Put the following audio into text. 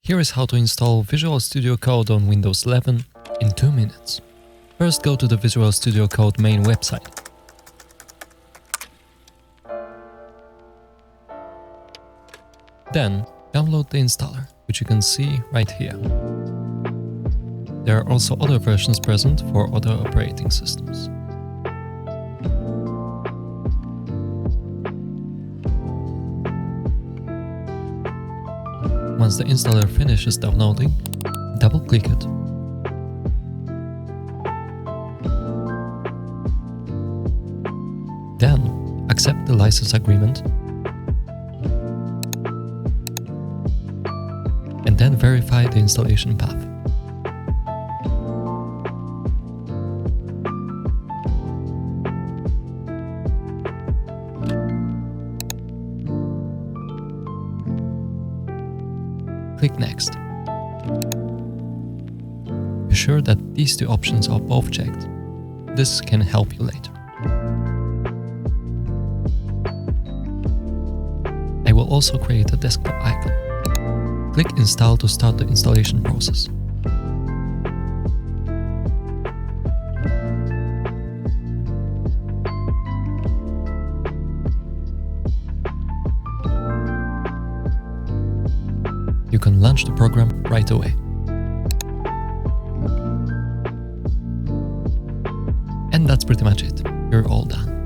Here is how to install Visual Studio Code on Windows 11 in 2 minutes. First, go to the Visual Studio Code main website. Then, download the installer, which you can see right here. There are also other versions present for other operating systems. Once the installer finishes downloading, double-click it. Then, accept the license agreement. And then verify the installation path. Click Next. Be sure that these two options are both checked. This can help you later. I will also create a desktop icon. Click Install to start the installation process. You can launch the program right away. And that's pretty much it. You're all done.